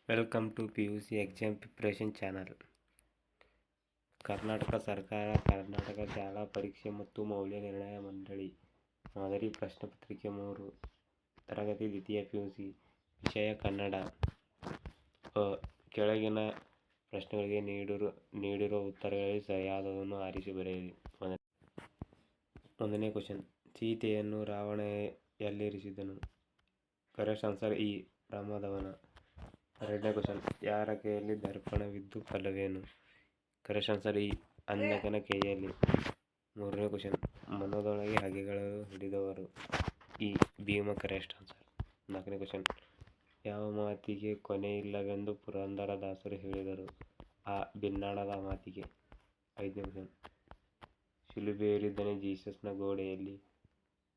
Welcome to PUC exam preparation channel. Karnataka ಸರ್ಕಾರ, ಕರ್ನಾಟಕ ಶಾಲಾ ಪರೀಕ್ಷೆ ಮತ್ತು ಮೌಲ್ಯ ನಿರ್ಣಯ ಮಂಡಳಿ ಮಾದರಿ ಪ್ರಶ್ನೆ ಪತ್ರಿಕೆ 3 ತರಗತಿ ದ್ವಿತೀಯ PUC ವಿಷಯ ಕನ್ನಡ. ಕೆಳಗಿನ ಪ್ರಶ್ನೆಗಳಿಗೆ ನೀಡಿರುವ ಉತ್ತರಗಳಲ್ಲಿ ಸರಿಯಾದದನ್ನು ಆರಿಸಿ ಬರೆಯಿರಿ. ಒಂದನೇ ಕ್ವಶನ್, ಸೀತೆಯನ್ನು ರಾವಣ ಎಲ್ಲಿರಿಸಿದನು? ಕರೆಕ್ಟ್ ಆನ್ಸರ್ ಇ. ಪ್ರಮದವನ. ಎರಡನೇ ಕ್ವಶನ್, ಯಾರ ಕೈಯಲ್ಲಿ ದರ್ಪಣವಿದ್ದು ಫಲವೇನು? Correct answer E. ಅಂಧಕನ ಕೈಯಲ್ಲಿ. ಮೂರನೇ ಕ್ವಶನ್, ಮನದೊಳಗೆ ಹಗೆಗಳು ಹಿಡಿದವರು? ಇ. ಭೀಮ. Correct answer. ನಾಲ್ಕನೇ ಕ್ವಶನ್, ಯಾವ ಮಾತಿಗೆ ಕೊನೆಯಿಲ್ಲವೆಂದು ಪುರಂದರದಾಸರು ಹೇಳಿದರು? ಆ. ಬಿನ್ನಾಣದ ಮಾತಿಗೆ. ಐದನೇ ಕ್ವಶನ್, ಶಿಲುಬೆಯೇರಿದ್ದಾನೆ ಜೀಸಸ್ನ ಗೋಡೆಯಲ್ಲಿ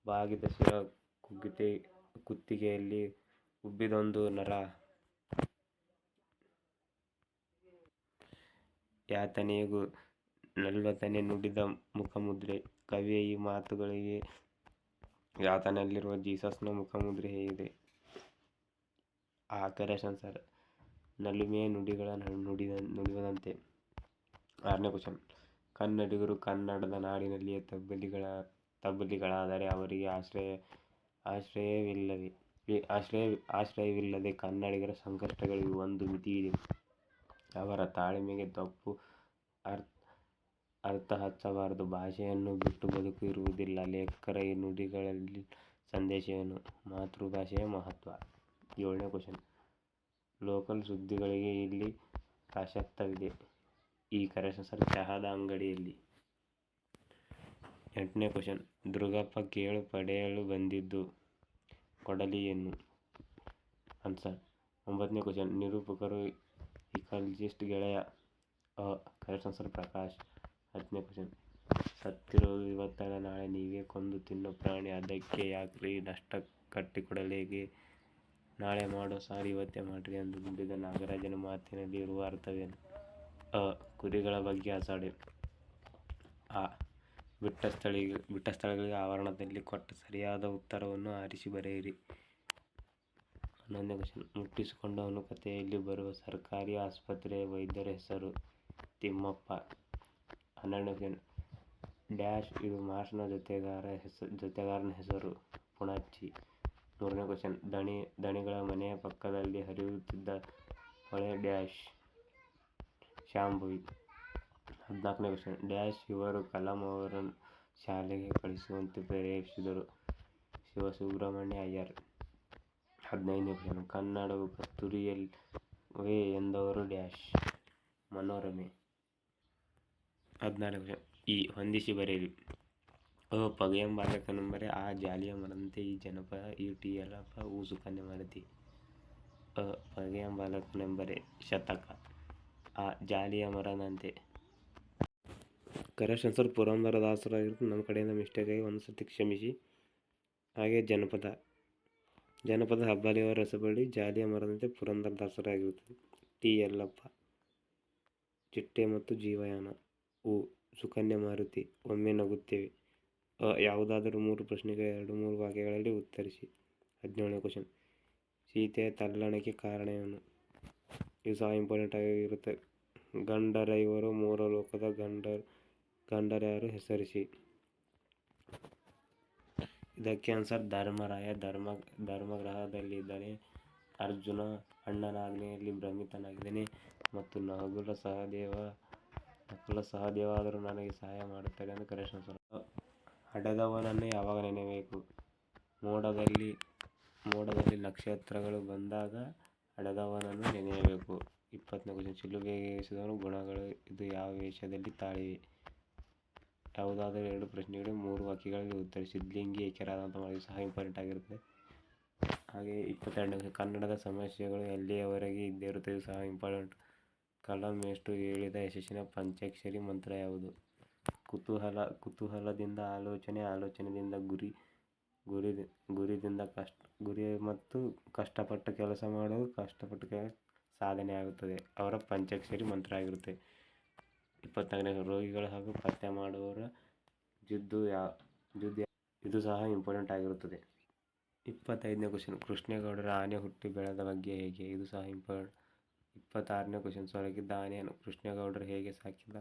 ಬಾಗಿದ ಶಿರ ಕುತ್ತಿಗೆಯಲ್ಲಿ ಉಬ್ಬಿದೊಂದು ನರ? ಯಾತನೆಗೂ ನಲ್ವತ್ತನೇ ನುಡಿದ ಮುಖಮುದ್ರೆ. ಕವಿಯ ಈ ಮಾತುಗಳಿಗೆ ಯಾತನೆಯಲ್ಲಿರುವ ಜೀಸಸ್ನ ಮುಖಮುದ್ರೆ ಹೇಗಿದೆ? ಆ. ಕರೆಕ್ಟ್ ಆನ್ಸರ್, ನಲುಮೆಯ ನುಡಿಗಳ ನುಡಿವಂತೆ. ಆರನೇ ಕ್ವಶನ್, ಕನ್ನಡಿಗರು ಕನ್ನಡದ ನಾಡಿನಲ್ಲಿಯೇ ತಬ್ಬಲಿಗಳಾದರೆ ಅವರಿಗೆ ಆಶ್ರಯವಿಲ್ಲದೆ ಕನ್ನಡಿಗರ ಸಂಕಷ್ಟಗಳಿಗೆ ಒಂದು ಮಿತಿಯಿದೆ. ಅವರ ತಾಳ್ಮೆಗೆ ತಪ್ಪು ಅರ್ಥ ಹಚ್ಚಬಾರದು. ಭಾಷೆಯನ್ನು ಬಿಟ್ಟು ಬದುಕು ಇರುವುದಿಲ್ಲ. ಲೇಖಕರ ಈ ನುಡಿಗಳಲ್ಲಿ ಸಂದೇಶವೇನು? ಮಾತೃಭಾಷೆಯ ಮಹತ್ವ. ಏಳನೇ ಕ್ವಶನ್, ಲೋಕಲ್ ಸುದ್ದಿಗಳಿಗೆ ಇಲ್ಲಿ ಪ್ರಾಶಸ್ತ್ಯವಿದೆ. ಈ. ಕರೆಕ್ಟ್ ಆನ್ಸರ್, ಚಹಾದ ಅಂಗಡಿಯಲ್ಲಿ. ಎಂಟನೇ ಕ್ವಶನ್, ದುರ್ಗಪ್ಪ ಕೇಳು ಪಡೆಯಲು ಬಂದಿದ್ದು ಕೊಡಲಿಯನ್ನು? ಆನ್ಸರ್. ಒಂಬತ್ತನೇ ಕ್ವಶನ್, ನಿರೂಪಕರು ಇಕಾಲಜಿಸ್ಟ್ ಗೆಳೆಯ? ಅ. Correct answer, Prakash. ಹತ್ತನೇ ಕ್ವಶನ್, ಸತ್ತಿರೋದು ಇವತ್ತಲ್ಲ ನಾಳೆ ನೀವೇ ಕೊಂದು ತಿನ್ನೋ ಪ್ರಾಣಿ, ಅದಕ್ಕೆ ಯಾಕ್ರಿ ನಷ್ಟ ಕಟ್ಟಿಕೊಡಲಿಗೆ, ನಾಳೆ ಮಾಡೋ ಸಾರು ಇವತ್ತೇ ಮಾಡ್ರಿ ಎಂದು ದುಡಿದ ನಾಗರಾಜನ ಮಾತಿನಲ್ಲಿ ಇರುವ ಅರ್ಥವೇನು? ಅ. ಕುರಿಗಳ ಬಗ್ಗೆ ಅಸಡ್ಡೆ. ಆ. ಬಿಟ್ಟ ಸ್ಥಳಗಳಿಗೆ ಆವರಣದಲ್ಲಿ ಕೊಟ್ಟ ಸರಿಯಾದ ಉತ್ತರವನ್ನು ಆರಿಸಿ ಬರೆಯಿರಿ. 11ನೇ ಕ್ವಶನ್, ಮುಟ್ಟಿಸಿಕೊಂಡವನು ಕಥೆಯಲ್ಲಿ ಬರುವ ಸರ್ಕಾರಿ ಆಸ್ಪತ್ರೆಯ ವೈದ್ಯರ ಹೆಸರು? ತಿಮ್ಮಪ್ಪ. 12ನೇ ಕ್ವಶನ್, ಡ್ಯಾಶ್ ಇದು ಮಾರ್ಷ್ನ ಜೊತೆಗಾರನ ಹೆಸರು? ಪುಣಚ್ಚಿ. 13ನೇ ಕ್ವಶನ್, ದಣಿಗಳ ಮನೆಯ ಪಕ್ಕದಲ್ಲಿ ಹರಿಯುತ್ತಿದ್ದ ಹೊಳೆ ಡ್ಯಾಶ್? ಶಾಂಭವಿ. 14ನೇ ಕ್ವಶನ್, ಡ್ಯಾಶ್ ಇವರು ಕಲಾಂ ಅವರನ್ನು ಶಾಲೆಗೆ ಕಳಿಸುವಂತೆ ಪ್ರೇರೇಪಿಸಿದರು? ಶಿವಸುಬ್ರಹ್ಮಣ್ಯ ಅಯ್ಯರ್. 15ನೇ ಕ್ವಶನ್, ಕನ್ನಡವು ಕಸ್ತೂರಿಯಲ್ಲವೇ ಎಂದವರು ಡ್ಯಾಶ್? ಮನೋರಮೆ. 16ನೇ ಕ್ವಶನ್, ಇ. ಹೊಂದಿಸಿ ಬರೆಯಿರಿ. ಅ. ಪಗೆಯ ಬಾಲಕನೆಂಬರೆ. ಆ. ಜಾಲಿಯ ಮರದಂತೆ. ಈ. ಜನಪದ. ಈ. ಟಿ. ಯಲ್ಲಪ್ಪ. ಉ. ಸುಕನ್ಯಾ ಮಾರುತಿ. ಅ. ಪಗೆಯ ಬಾಲಕನೆಂಬರೆ ಶತಕ. ಆ. ಜಾಲಿಯ ಮರದಂತೆ. ಕರೆಕ್ಟ್ ಆನ್ಸರ್ ಪುರಂದರದಾಸರು ಆಗಿರುತ್ತೆ. ನಮ್ಮ ಕಡೆಯಿಂದ ಮಿಸ್ಟೇಕ್ ಆಗಿ ಒಂದು ಸರ್ತಿ ಕ್ಷಮಿಸಿ. ಹಾಗೆ ಜನಪದ ಹಬ್ಬಲಿಯವರ ರಸಬಳ್ಳಿ. ಜಾಲಿಯ ಮರದಂತೆ ಪುರಂದರದಾಸರು ಆಗಿರುತ್ತದೆ. ಟಿ. ಯಲ್ಲಪ್ಪ. ಚಿಟ್ಟೆ ಮತ್ತು ಜೀವಯಾನ. ಉ. ಸುಕನ್ಯಾ ಮಾರುತಿ. ಒಮ್ಮೆ ನಗುತ್ತೇವೆ. ಅ. ಯಾವುದಾದರೂ 3 ಪ್ರಶ್ನೆಗೆ 2-3 ವಾಕ್ಯಗಳಲ್ಲಿ ಉತ್ತರಿಸಿ. 17ನೇ ಕ್ವಶನ್, ಸೀತೆಯ ತಲ್ಲಣಕ್ಕೆ ಕಾರಣವೇನು? ಇದು ಸಹ ಇಂಪಾರ್ಟೆಂಟ್ ಆಗಿರುತ್ತೆ. ಗಂಡರೈವರು ಮೂರು ಲೋಕದ ಗಂಡರ್ಯಾರು ಹೆಸರಿಸಿ. ಇದಕ್ಕೆ ಆನ್ಸರ್ ಧರ್ಮರಾಯ. ಧರ್ಮಗ್ರಹದಲ್ಲಿದ್ದಾನೆ. ಅರ್ಜುನ ಅಣ್ಣನ ಆಜ್ಞೆಯಲ್ಲಿ ಭ್ರಮಿತನಾಗಿದ್ದಾನೆ ಮತ್ತು ನಕುಲ ಸಹದೇವರಾದರೂ ನನಗೆ ಸಹಾಯ ಮಾಡುತ್ತಾರೆ ಎಂದು. Correct answer. ಹಡೆದವನನ್ನು ಯಾವಾಗ ನೆನೆಯಬೇಕು? ಮೋಡದಲ್ಲಿ ನಕ್ಷತ್ರಗಳು ಬಂದಾಗ ಹಡೆದವನನ್ನು ನೆನೆಯಬೇಕು. 20ನೇ ಕ್ವಶನ್, ಶಿಲುಬೆಗೇರಿಸಿದವನ ಗುಣಗಳು ಇದು ಯಾವ ವೇಷದಲ್ಲಿ ತಾಳಿವೆ? ಯಾವುದಾದರೂ 2 ಪ್ರಶ್ನೆಗಳಿಗೆ 3 ವಾಕ್ಯಗಳಲ್ಲಿ ಉತ್ತರಿಸಿ. ಸಿದ್ಧಲಿಂಗಿ ಏಕ್ಯರಾದಂಥ ಇದು ಸಹ ಇಂಪಾರ್ಟೆಂಟ್ ಆಗಿರುತ್ತದೆ. ಹಾಗೆ 22ನೇ ಕ್ವಶನ್, ಕನ್ನಡದ ಸಮಸ್ಯೆಗಳು ಎಲ್ಲಿಯವರೆಗೆ ಇದ್ದೇ ಇರುತ್ತದೆ? ಇದು ಸಹ ಇಂಪಾರ್ಟೆಂಟ್. ಕಲಾಂ ಮೇಷ್ಟ್ರು ಹೇಳಿದ ಯಶಸ್ಸಿನ ಪಂಚಾಕ್ಷರಿ ಮಂತ್ರ ಯಾವುದು? ಕುತೂಹಲದಿಂದ ಆಲೋಚನೆ, ಆಲೋಚನೆಯಿಂದ ಗುರಿ ಮತ್ತು ಕಷ್ಟಪಟ್ಟು ಕೆಲಸ ಮಾಡುವ ಕಷ್ಟಪಟ್ಟು ಸಾಧನೆ ಆಗುತ್ತದೆ. ಅವರ ಪಂಚಾಕ್ಷರಿ ಮಂತ್ರ ಆಗಿರುತ್ತೆ. 24ನೇ, ರೋಗಿಗಳು ಹಾಗೂ ಪಥ್ಯ ಮಾಡುವವರ ಜಿದ್ದು ಇದು ಸಹ ಇಂಪಾರ್ಟೆಂಟ್ ಆಗಿರುತ್ತದೆ. 25ನೇ ಕ್ವಶನ್, ಕೃಷ್ಣೇಗೌಡರ ಆನೆ ಹುಟ್ಟಿ ಬೆಳೆದ ಬಗ್ಗೆ ಹೇಗೆ? ಇದು ಸಹ ಇಂಪಾರ್ಟೆಂಟ್. 26ನೇ ಕ್ವಶನ್. ಸೊರಗಿದ್ದ ಆನೆಯನ್ನು ಕೃಷ್ಣೇಗೌಡರು ಹೇಗೆ ಸಾಕಿದ?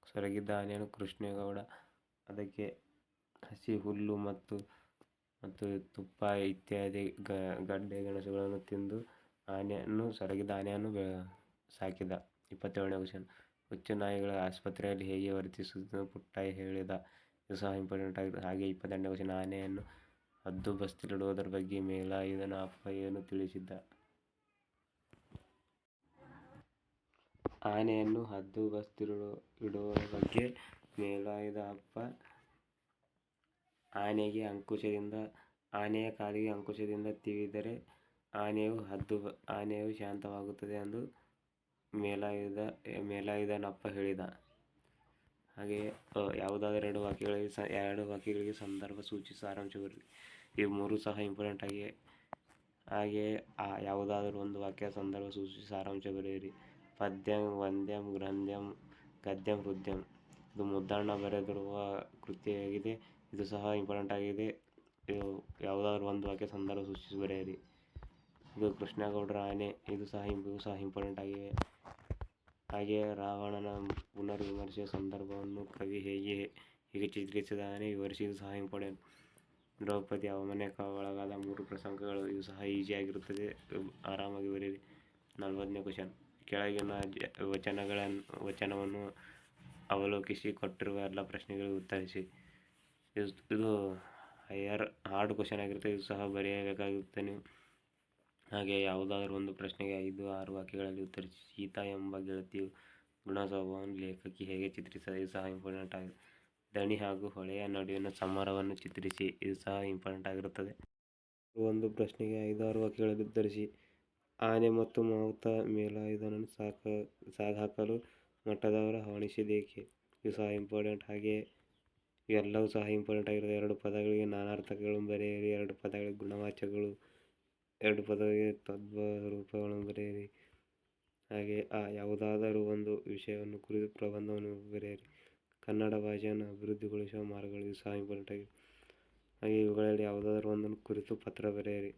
ಸೊರಗಿದ್ದ ಆನೆಯನ್ನು ಕೃಷ್ಣೇಗೌಡ ಅದಕ್ಕೆ ಹಸಿ ಹುಲ್ಲು ಮತ್ತು ತುಪ್ಪ ಇತ್ಯಾದಿ ಗಡ್ಡೆ ಗೆಣಸುಗಳನ್ನು ತಿಂದು ಸೊರಗಿದ್ದ ಆನೆಯನ್ನು ಸಾಕಿದ. 27ನೇ ಕ್ವಶನ್. ಹುಚ್ಚು ನಾಯಿಗಳ ಆಸ್ಪತ್ರೆಯಲ್ಲಿ ಹೇಗೆ ವರ್ತಿಸುವುದು ಪುಟ್ಟಯ್ಯ ಹೇಳಿದ. ಇದು ಸಹ ಇಂಪಾರ್ಟೆಂಟ್ ಆಗಿದೆ. ಹಾಗೆ 28ನೇ ಕ್ವಶನ್. ಆನೆಯನ್ನು ಹದ್ದುಬಸ್ತಿಲಿಡುವುದರ ಬಗ್ಗೆ ಮೇಲಾಯುಧನ ಅಪ್ಪ ಏನು ತಿಳಿಸಿದ್ದ? ಆನೆಯನ್ನು ಹದ್ದುಬಸ್ತಿಲಿಡುವುದರ ಬಗ್ಗೆ ಮೇಲಾಯುಧ ಅಪ್ಪ ಆನೆಯ ಕಾಲಿಗೆ ಅಂಕುಶದಿಂದ ತಿವಿದರೆ ಆನೆಯು ಶಾಂತವಾಗುತ್ತದೆ ಎಂದು ಮೇಲಾಯುಧನಪ್ಪ ಹೇಳಿದ. ಹಾಗೆಯೇ ಯಾವುದಾದರೂ ಎರಡು ವಾಕ್ಯಗಳಿಗೆ ಸಂದರ್ಭ ಸೂಚಿಸಿ ಸಾರಾಂಶ ಬರೆಯಿರಿ. ಇವು ಮೂರು ಸಹ ಇಂಪಾರ್ಟೆಂಟ್ ಆಗಿವೆ. ಹಾಗೆಯೇ ಯಾವುದಾದರೂ ಒಂದು ವಾಕ್ಯ ಸಂದರ್ಭ ಸೂಚಿಸಿ ಸಾರಾಂಶ ಬರೆಯಿರಿ. ಪದ್ಯಂ ವಂದ್ಯಂ ಗ್ರಂಥ್ಯಂ ಗದ್ಯಂ ಹೃದ್ಯಂ. ಇದು ಮುದ್ದಣ್ಣ ಬರೆದಿರುವ ಕೃತಿಯಾಗಿದೆ. ಇದು ಸಹ ಇಂಪಾರ್ಟೆಂಟ್ ಆಗಿದೆ. ಯಾವುದಾದರೂ ಒಂದು ವಾಕ್ಯ ಸಂದರ್ಭ ಸೂಚಿಸಿ ಬರೆಯಿರಿ. ಇದು ಕೃಷ್ಣೇಗೌಡರ ಆನೆ. ಇವು ಸಹ ಇಂಪಾರ್ಟೆಂಟ್ ಆಗಿವೆ. ಹಾಗೆಯೇ ರಾವಣನ ಪುನರ್ವಿಮರ್ಶೆಯ ಸಂದರ್ಭವನ್ನು ಕವಿ ಹೇಗೆ ಚಿತ್ರಿಸಿದ್ದಾನೆ ವಿವರಿಸಿ. ಇದು ಸಹ ಇಂಪಾರ್ಟೆಂಟ್. ದ್ರೌಪದಿ ಅವಮಾನಕ್ಕೆ ಒಳಗಾದ 3 ಪ್ರಸಂಗಗಳು. ಇವು ಸಹ ಈಸಿ ಆಗಿರುತ್ತದೆ, ಆರಾಮಾಗಿ ಬರೆಯಿರಿ. 40ನೇ ಕ್ವಶನ್. ಕೆಳಗಿನ ವಚನವನ್ನು ಅವಲೋಕಿಸಿ ಕೊಟ್ಟಿರುವ ಎಲ್ಲ ಪ್ರಶ್ನೆಗಳಿಗೆ ಉತ್ತರಿಸಿ. ಇದು ಹಾರ್ಡ್ ಕ್ವಶನ್ ಆಗಿರುತ್ತೆ. ಇದು ಸಹ ಬರೆಯಬೇಕಾಗಿರುತ್ತೆ ನೀವು. ಹಾಗೆ ಯಾವುದಾದರೂ ಒಂದು ಪ್ರಶ್ನೆಗೆ 5-6 ವಾಕ್ಯಗಳಲ್ಲಿ ಉತ್ತರಿಸಿ. ಸೀತಾ ಎಂಬ ಗೆಳತಿಯ ಗುಣ ಸ್ವಭಾವವನ್ನು ಲೇಖಕಿ ಹೇಗೆ ಚಿತ್ರಿಸಿದ್ದಾರೆ? ಇದು ಸಹ ಇಂಪಾರ್ಟೆಂಟ್ ಆಗಿದೆ. ದಣಿ ಹಾಗೂ ಹೊಳೆಯ ನಡುವಿನ ಸಮರವನ್ನು ಚಿತ್ರಿಸಿ. ಇದು ಸಹ ಇಂಪಾರ್ಟೆಂಟ್ ಆಗಿರುತ್ತದೆ. ಒಂದು ಪ್ರಶ್ನೆಗೆ 5-6 ವಾಕ್ಯಗಳಲ್ಲಿ ಉತ್ತರಿಸಿ. ಆನೆ ಮತ್ತು ಮಾವುತ ಮೇಲಾಯುಧನನ್ನು ಸಾಗಹಾಕಲು ಮಠದವರು ಹವಣಿಸಿದ್ದೇಕೆ? ಇದು ಸಹ ಇಂಪಾರ್ಟೆಂಟ್. ಹಾಗೆಯೇ ಇವೆಲ್ಲವೂ ಸಹ ಇಂಪಾರ್ಟೆಂಟ್ ಆಗಿರುತ್ತೆ. 2 ಪದಗಳಿಗೆ ನಾನಾರ್ಥಕಗಳನ್ನು ಬರೆಯಿರಿ. 2 ಪದಗಳಿಗೆ ಗುಣವಾಚಕಗಳು, 2 ಪದಗಳಿಗೆ ತದ್ರೂಪಗಳನ್ನು ಬರೆಯಿರಿ. ಹಾಗೆ ಯಾವುದಾದರೂ ಒಂದು ವಿಷಯವನ್ನು ಕುರಿತು ಪ್ರಬಂಧವನ್ನು ಬರೆಯಿರಿ. ಕನ್ನಡ ಭಾಷೆಯನ್ನು ಅಭಿವೃದ್ಧಿಗೊಳಿಸುವ ಮಾರ್ಗಗಳು. ಇದು ಸಹ ಇಂಪಾರ್ಟೆಂಟ್ ಆಗಿದೆ. ಹಾಗೆ ಇವುಗಳಲ್ಲಿ ಯಾವುದಾದರೂ ಒಂದನ್ನು ಕುರಿತು ಪತ್ರ ಬರೆಯಿರಿ.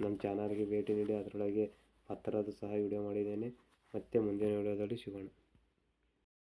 ನಮ್ಮ ಚಾನಲ್ಗೆ ಭೇಟಿ ನೀಡಿ. ಅದರೊಳಗೆ ಪತ್ರದ ಸಹ ವಿಡಿಯೋ ಮಾಡಿದ್ದೇನೆ. ಮತ್ತೆ ಮುಂದಿನ ವಿಡಿಯೋದಲ್ಲಿ ಸಿಗೋಣ.